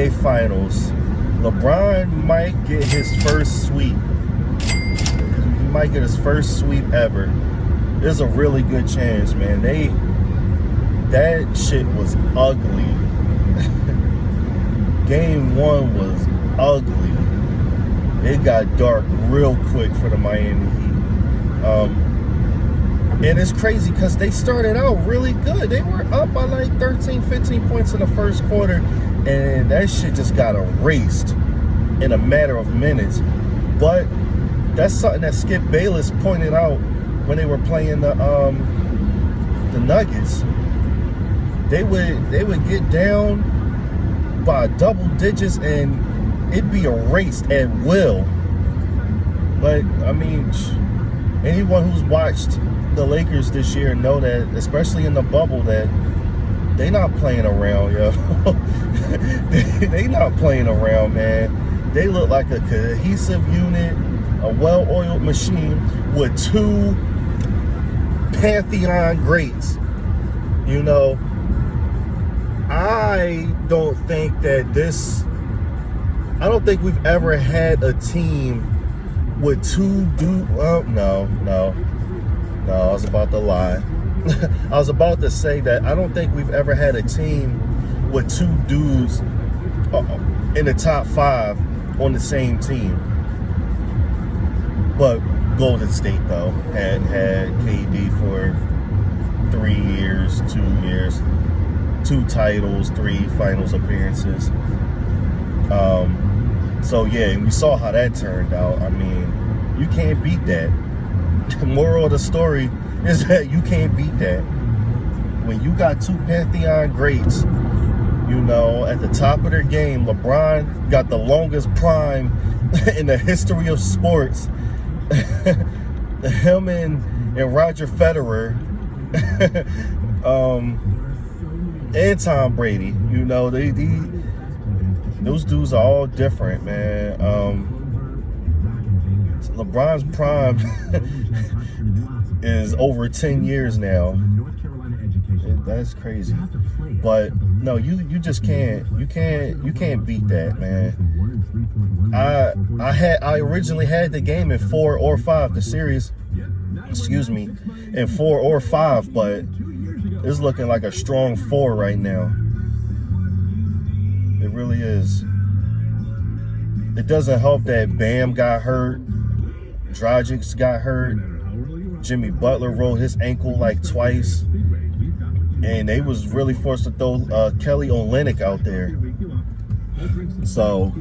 NBA Finals. LeBron might get his first sweep. He might get his first sweep ever. There's a really good chance, man. That shit was ugly. Game 1 was ugly. It got dark real quick for the Miami Heat. And it's crazy because they started out really good. They were up by like 13, 15 points in the first quarter, and that shit just got erased in a matter of minutes. But that's something that Skip Bayless pointed out when they were playing the Nuggets. They would get down by double digits and it'd be erased at will. But I mean, anyone who's watched the Lakers this year know that, especially in the bubble, that they not playing around, yo. they not playing around, man. They look like a cohesive unit, a well-oiled machine with two Pantheon greats. You know, I don't think we've ever had a team with two no, I was about to lie. I was about to say that I don't think we've ever had a team with two dudes in the top 5 on the same team. But Golden State, though, had KD for 3 years, 2 years, 2 titles, 3 finals appearances. So, yeah, and we saw how that turned out. I mean, you can't beat that. The moral of the story is that you can't beat that. When you got two Pantheon greats, you know, at the top of their game, LeBron got the longest prime in the history of sports. Him and Roger Federer and Tom Brady, you know, those dudes are all different, man. LeBron's prime is over 10 years now. That's crazy. But no, you just can't beat that, man. I originally had the game in 4 or 5, the series, in 4 or 5, but it's looking like a strong 4 right now. It really is. It doesn't help that Bam got hurt, Dragic got hurt, Jimmy Butler rolled his ankle like twice, and they was really forced to throw Kelly Olynyk out there. So,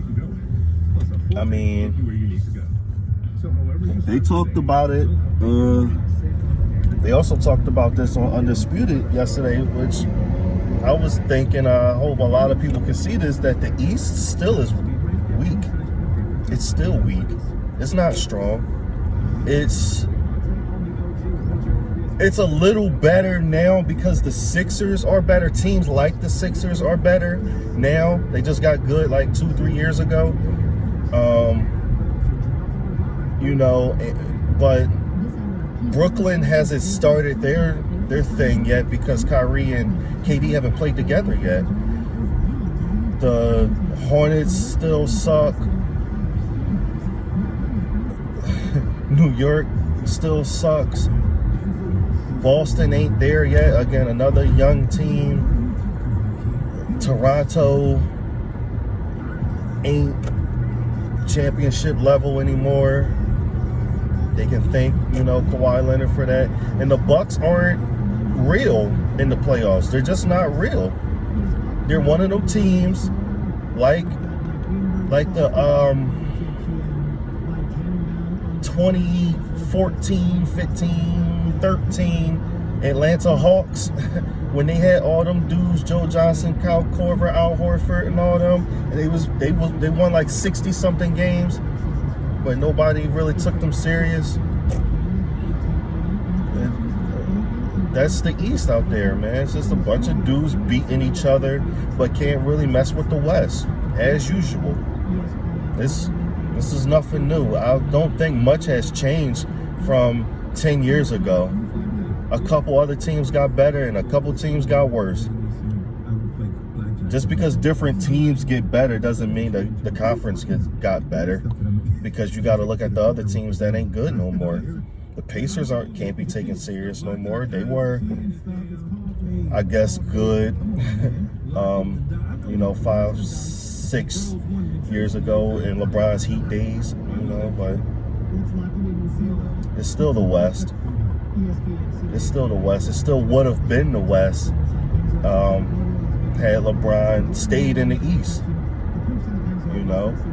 I mean, they talked about it. They also talked about this on Undisputed yesterday, which I was thinking, I hope a lot of people can see this, that the East still is weak. It's still weak. It's not strong. It's a little better now because the Sixers are better. Teams like the Sixers are better now. They just got good like 2-3 years ago. You know, but Brooklyn hasn't started their thing yet because Kyrie and KD haven't played together yet. The Hornets still suck. New York still sucks. Boston ain't there yet. Again, another young team. Toronto ain't championship level anymore. They can thank, you know, Kawhi Leonard for that. And the Bucks aren't real in the playoffs. They're just not real. They're one of those teams like the 2014, 15, 13 Atlanta Hawks when they had all them dudes, Joe Johnson, Kyle Korver, Al Horford, and all them. And they won like 60 something games, but nobody really took them serious. And that's the East out there, man. It's just a bunch of dudes beating each other, but can't really mess with the West as usual. This is nothing new. I don't think much has changed from 10 years ago. A couple other teams got better and a couple teams got worse. just because different teams get better doesn't mean that the conference got better, because you got to look at the other teams that ain't good no more. The Pacers can't be taken serious no more. They were, I guess, good, 5-6 years ago in LeBron's Heat days, but it's still the West. It's still the West. It still would have been the West had LeBron stayed in the East,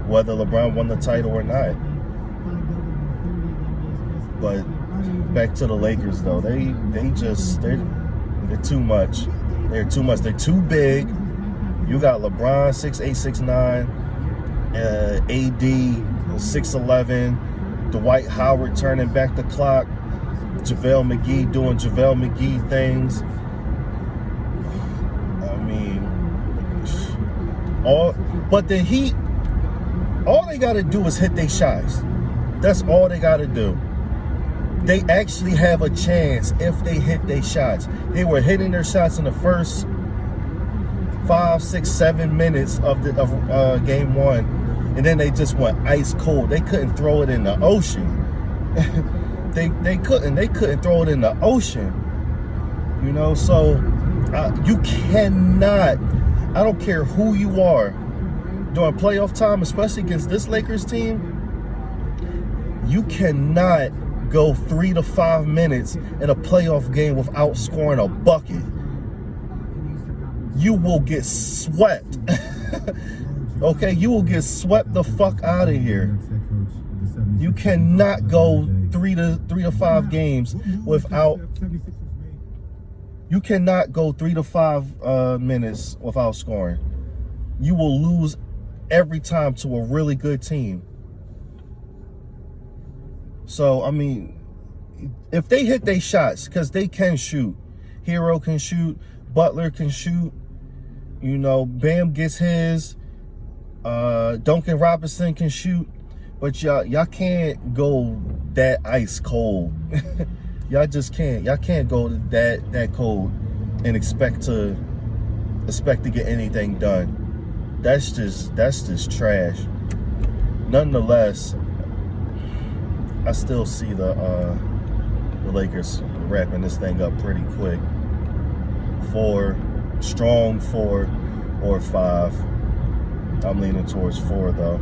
whether LeBron won the title or not. But back to the Lakers, though, they're too much. They're too much. They're too big. You got LeBron 6'8", 6'9", AD 6'11", Dwight Howard turning back the clock, JaVale McGee doing JaVale McGee things. But the Heat, all they got to do is hit their shots. That's all they got to do. They actually have a chance if they hit their shots. They were hitting their shots in the first 5, 6, 7 minutes of game one, and then they just went ice cold. They couldn't throw it in the ocean. they couldn't throw it in the ocean. So you cannot. I don't care who you are during playoff time, especially against this Lakers team. You cannot go 3 to 5 minutes in a playoff game without scoring a bucket. You will get swept. Okay, you will get swept the fuck out of here. You cannot go 3 to 5 games without. You cannot go 3 to 5 minutes without scoring. You will lose every time to a really good team. So, if they hit their shots, because they can shoot. Hero can shoot. Butler can shoot. Bam gets his. Duncan Robinson can shoot. But y'all can't go that ice cold. Y'all just can't. Y'all can't go that cold and expect to get anything done. That's just trash. Nonetheless, I still see the Lakers wrapping this thing up pretty quick. 4, strong 4 or 5. I'm leaning towards 4 though.